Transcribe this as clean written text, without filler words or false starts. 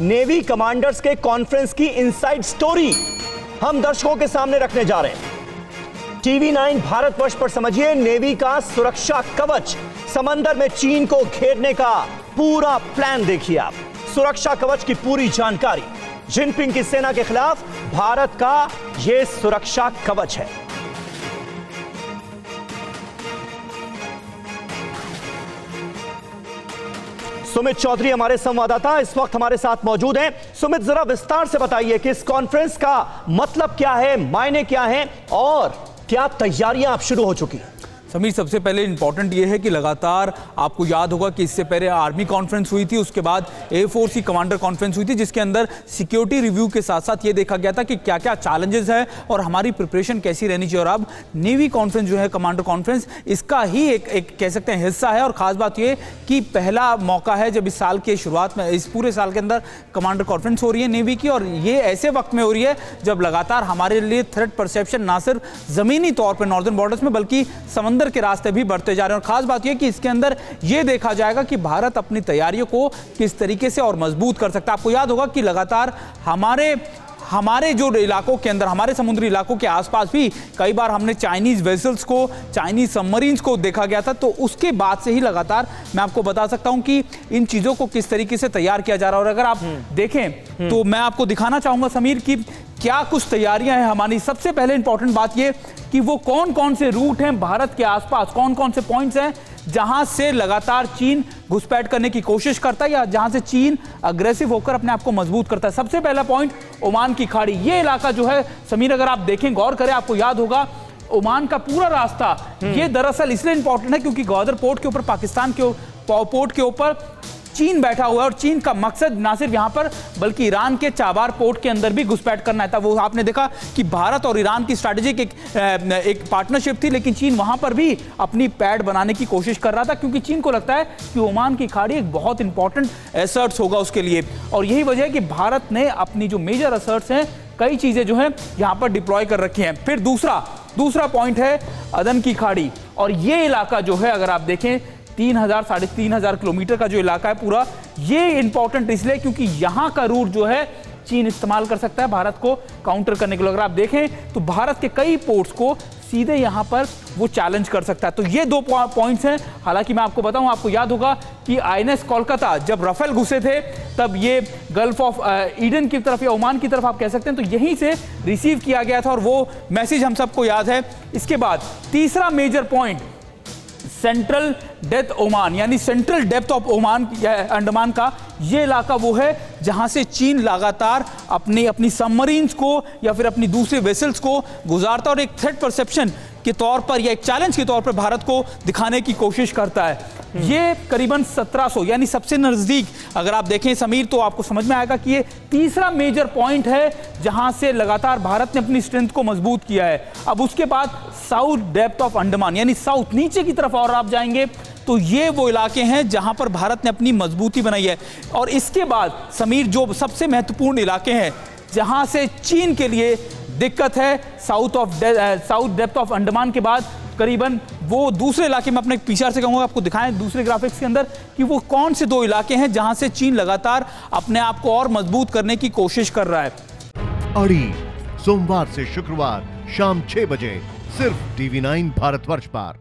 Navy commanders के conference की inside story हम दर्शकों के सामने रखने जा रहे हैं। टीवी 9 भारतवर्ष पर समझिए नेवी का सुरक्षा कवच। समंदर में चीन को घेरने का पूरा प्लान देखिए आप। सुरक्षा कवच की पूरी जानकारी। जिनपिंग की सेना के खिलाफ भारत का यह सुरक्षा कवच है। सुमित चौधरी हमारे संवाददाता इस वक्त हमारे साथ मौजूद हैं। सुमित, जरा विस्तार से बताइए कि इस कॉन्फ्रेंस का मतलब क्या है, मायने क्या हैं और क्या तैयारियां अब शुरू हो चुकी हैं? समीर, सबसे पहले इंपॉर्टेंट ये है कि लगातार आपको याद होगा कि इससे पहले आर्मी कॉन्फ्रेंस हुई थी, उसके बाद एयरफोर्स की कमांडर कॉन्फ्रेंस हुई थी, जिसके अंदर सिक्योरिटी रिव्यू के साथ साथ ये देखा गया था कि क्या क्या चैलेंजेस है और हमारी प्रिपरेशन कैसी रहनी चाहिए। और अब नेवी कॉन्फ्रेंस जो है, कमांडर कॉन्फ्रेंस, इसका ही एक कह सकते हैं हिस्सा है। और खास बात ये कि पहला मौका है जब इस साल के शुरुआत में, इस पूरे साल के अंदर कमांडर कॉन्फ्रेंस हो रही है नेवी की, और ये ऐसे वक्त में हो रही है जब लगातार हमारे लिए थ्रेट परसेप्शन ना सिर्फ जमीनी तौर पर नॉर्दर्न बॉर्डर्स में बल्कि समंदर के रास्ते भी बढ़ते जा रहे हैं। और खास बात यह कि इसके अंदर यह देखा जाएगा कि भारत अपनी तैयारियों को किस तरीके से और मजबूत कर सकता है। आपको याद होगा कि लगातार हमारे जो इलाकों के अंदर, हमारे समुद्री इलाकों के आसपास भी कई बार हमने चाइनीज वेसल्स को, चाइनीज सबमरीन्स को देखा गया था। तो उसके बाद से ही लगातार मैं आपको बता सकता हूं कि इन चीजों को किस तरीके से तैयार किया जा रहा है। और अगर आप देखें तो मैं आपको दिखाना चाहूंगा समीर कि क्या कुछ तैयारियां हैं हमारी। सबसे पहले इंपॉर्टेंट बात यह कि वो कौन कौन से रूट हैं भारत के आसपास, कौन कौन से पॉइंट्स हैं जहां से लगातार चीन घुसपैठ करने की कोशिश करता है या जहां से चीन अग्रेसिव होकर अपने आप को मजबूत करता है। सबसे पहला पॉइंट ओमान की खाड़ी। ये इलाका जो है समीर, अगर आप देखें, गौर करें, आपको याद होगा ओमान का पूरा रास्ता ये दरअसल इसलिए इंपॉर्टेंट है क्योंकि ग्वादर पोर्ट के ऊपर, पाकिस्तान के पोर्ट के ऊपर चीन बैठा हुआ है। और चीन का मकसद ना सिर्फ यहां पर बल्कि ईरान के चाबार पोर्ट के अंदर भी घुसपैठ करना था। वो आपने देखा कि भारत और ईरान की स्ट्रैटेजिक एक पार्टनरशिप थी, लेकिन चीन वहां पर भी अपनी पैड बनाने की कोशिश कर रहा था क्योंकि चीन को लगता है कि ओमान की खाड़ी एक बहुत इंपॉर्टेंट असर्ट्स होगा उसके लिए। और यही वजह है कि भारत ने अपनी जो मेजर असर्ट्स हैं, कई चीजें जो है यहां पर डिप्लॉय कर रखी हैं। फिर दूसरा पॉइंट है अदन की खाड़ी। और ये इलाका जो है, अगर आप देखें, 3,000 साढ़े 3,000 किलोमीटर का जो इलाका है पूरा, ये इंपॉर्टेंट इसलिए क्योंकि यहां का रूट जो है चीन इस्तेमाल कर सकता है भारत को काउंटर करने के लिए। अगर आप देखें तो भारत के कई पोर्ट्स को सीधे यहां पर वो चैलेंज कर सकता है। तो ये दो पॉइंट्स हैं। हालांकि मैं आपको बताऊं, आपको याद होगा कि आईएनएस कोलकाता जब राफेल घुसे थे तब ये गल्फ ऑफ ईडन की तरफ या ओमान की तरफ आप कह सकते हैं, तो यहीं से रिसीव किया गया था और वो मैसेज हम सबको याद है। इसके बाद तीसरा major point central depth Oman, यानी central depth of Oman Andaman का ये इलाका वो है जहां से चीन लगातार अपनी सबमरीन्स को या फिर अपनी दूसरे वेसल्स को गुजारता और एक थ्रेट परसेप्शन के तौर पर या एक चैलेंज के तौर पर भारत को दिखाने की कोशिश करता है। ये करीबन 1700, यानी सबसे नजदीक अगर आप देखें समीर, तो आपको समझ में आएगा कि ये तीसरा मेजर पॉइंट है जहां से लगातार भारत ने अपनी स्ट्रेंथ को मजबूत किया है। अब उसके बाद साउथ डेप्थ ऑफ अंडमान, यानी साउथ नीचे की तरफ और आप जाएंगे तो ये वो इलाके हैं जहां पर भारत ने अपनी मजबूती बनाई है। और इसके बाद समीर, जो सबसे महत्वपूर्ण इलाके हैं जहां से चीन के लिए दिक्कत है, साउथ डेप्थ ऑफ अंडमान के बाद करीबन वो दूसरे इलाके में, अपने पीछे से कहूंगा आपको दिखाएं दूसरे ग्राफिक्स के अंदर कि वो कौन से दो इलाके हैं जहां से चीन लगातार अपने आप को और मजबूत करने की कोशिश कर रहा है। अड़ी सोमवार से शुक्रवार शाम 6 बजे सिर्फ टीवी 9 भारतवर्ष पर।